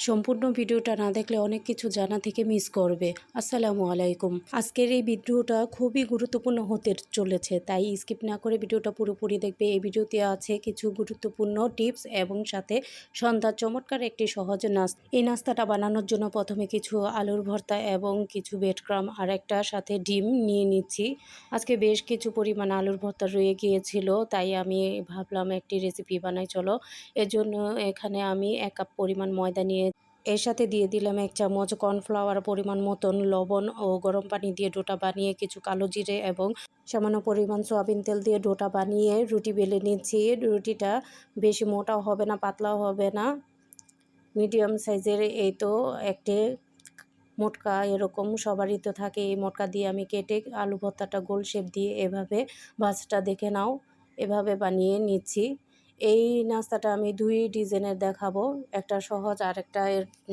সম্পূর্ণ ভিডিওটা না দেখলে অনেক কিছু জানা থেকে মিস করবে। আসসালামু আলাইকুম। আজকের এই ভিডিওটা খুবই গুরুত্বপূর্ণ হতে চলেছে, তাই স্কিপ না করে ভিডিওটা পুরোপুরি দেখবে। এই ভিডিওতে আছে কিছু গুরুত্বপূর্ণ টিপস এবং সাথে সন্ধ্যার চমৎকার একটি সহজ নাস্তা। এই নাস্তাটা বানানোর জন্য প্রথমে কিছু আলুর ভর্তা এবং কিছু ব্রেডক্রাম্ব আর একটা সাথে ডিম নিয়ে নিচ্ছি। আজকে বেশ কিছু পরিমাণ আলুর ভর্তা রয়ে গিয়েছিল, তাই আমি ভাবলাম একটি রেসিপি বানাই চলো। এজন্য এখানে আমি 1 কাপ পরিমাণ ময়দা নিয়ে এর সাথে দিয়ে দিলাম 1 চামচ কর্নফ্লাওয়ার, পরিমাণ মতন লবণ ও গরম পানি দিয়ে ডোটা বানিয়ে কিছু কালো জিরে এবং সামান্য পরিমাণ সয়াবিন তেল দিয়ে ডোটা বানিয়ে রুটি বেলে নিচ্ছি। রুটিটা বেশি মোটাও হবে না, পাতলাও হবে না, মিডিয়াম সাইজের। এই তো একটি মোটকা এরকম সবারই তো থাকে, এই মোটকা দিয়ে আমি কেটে আলু ভর্তাটা গোল শেপ দিয়ে এভাবে ভাঁজটা দেখে নাও, এভাবে বানিয়ে নিচ্ছি। এই নাস্তাটা আমি 2 ডিজাইনের দেখাবো, একটা সহজ আর একটা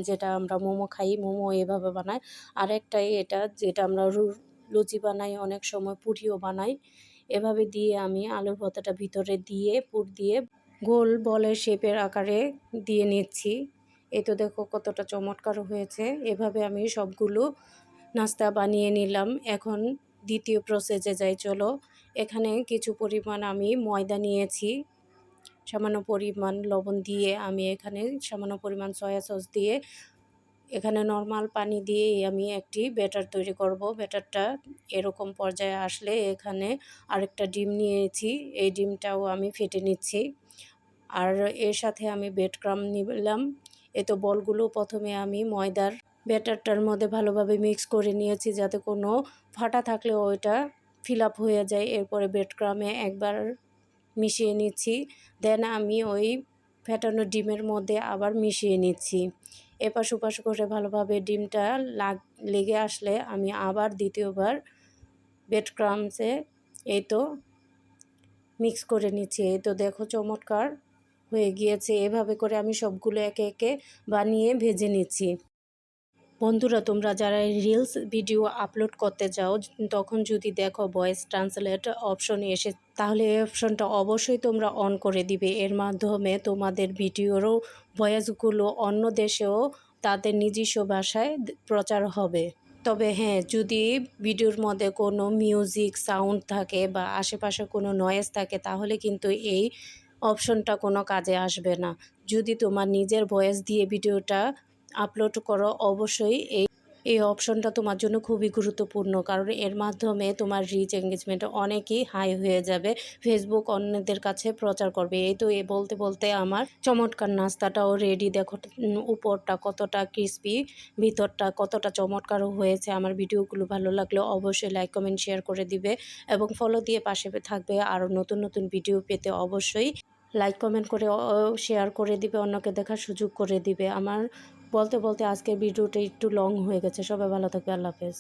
যেটা আমরা মোমো খাই, মোমো এভাবে বানাই, আর একটাই এটা যেটা আমরা লুচি বানাই, অনেক সময় পুরিও বানাই। এভাবে দিয়ে আমি আলুর ভর্তাটা ভিতরে দিয়ে পুর দিয়ে গোল বলের শেপের আকারে দিয়ে নিচ্ছি। এই তো দেখো কতটা চমৎকার হয়েছে। এভাবে আমি সবগুলো নাস্তা বানিয়ে নিলাম। এখন দ্বিতীয় প্রসেসে যাই চলো। এখানে কিছু পরিমাণ আমি ময়দা নিয়েছি, সামান্য পরিমাণ লবণ দিয়ে আমি এখানে সামান্য পরিমাণ সয়া সস দিয়ে এখানে নর্মাল পানি দিয়ে আমি একটি ব্যাটার তৈরি করব। ব্যাটারটা এরকম পর্যায়ে আসলে এখানে আরেকটা ডিম নিয়েছি, এই ডিমটাও আমি ফেটে নিচ্ছি। আর এর সাথে আমি ব্রেডক্রাম্ব নিলাম। এই তো বলগুলো প্রথমে আমি ময়দার ব্যাটারটার মধ্যে ভালোভাবে মিক্স করে নিয়েছি, যাতে কোনো ফাটা থাকলে ওইটা ফিল আপ হয়ে যায়। এরপরে ব্রেডক্রাম্বে একবার মিশিয়ে নিচ্ছি, দেন আমি ওই ফেটানো ডিমের মধ্যে আবার মিশিয়ে নিচ্ছি। এপাশ ওপাশ করে ভালোভাবে ডিমটা লেগে আসলে আমি আবার দ্বিতীয়বার ব্রেডক্রাম্বসে এই তো মিক্স করে নিচ্ছি। এই তো দেখো চমৎকার হয়ে গিয়েছে। এভাবে করে আমি সবগুলো একে একে বানিয়ে ভেজে নিচ্ছি। বন্ধুরা, তোমরা যারা রিলস ভিডিও আপলোড করতে যাও, তখন যদি দেখো ভয়েস ট্রান্সলেট অপশন এসে, তাহলে এই অপশনটা অবশ্যই তোমরা অন করে দিবে। এর মাধ্যমে তোমাদের ভিডিওরও ভয়েসগুলো অন্য দেশেও তাদের নিজস্ব ভাষায় প্রচার হবে। তবে হ্যাঁ, যদি ভিডিওর মধ্যে কোনো মিউজিক সাউন্ড থাকে বা আশেপাশে কোনো নয়েজ থাকে, তাহলে কিন্তু এই অপশনটা কোনো কাজে আসবে না। যদি তোমার নিজের ভয়েস দিয়ে ভিডিওটা আপলোড করো, অবশ্যই এই অপশনটা তোমার জন্য খুবই গুরুত্বপূর্ণ, কারণ এর মাধ্যমে তোমার রিচ এঙ্গেজমেন্ট অনেকই হাই হয়ে যাবে, ফেসবুক অন্যদের কাছে প্রচার করবে। এই তো বলতে বলতে আমার চমৎকার নাস্তাটাও রেডি। দেখো উপরটা কতটা ক্রিস্পি, ভিতরটা কতটা চমৎকার হয়েছে। আমার ভিডিওগুলো ভালো লাগলে অবশ্যই লাইক কমেন্ট শেয়ার করে দিবে এবং ফলো দিয়ে পাশে থাকবে। আরও নতুন নতুন ভিডিও পেতে অবশ্যই লাইক কমেন্ট করে শেয়ার করে দিবে, অন্যকে দেখার সুযোগ করে দিবে। আমার বলতে বলতে আজকের ভিডিওটা একটু লং হয়ে গেছে। সবাই ভালো থাকবে। আল্লাহ হাফেজ।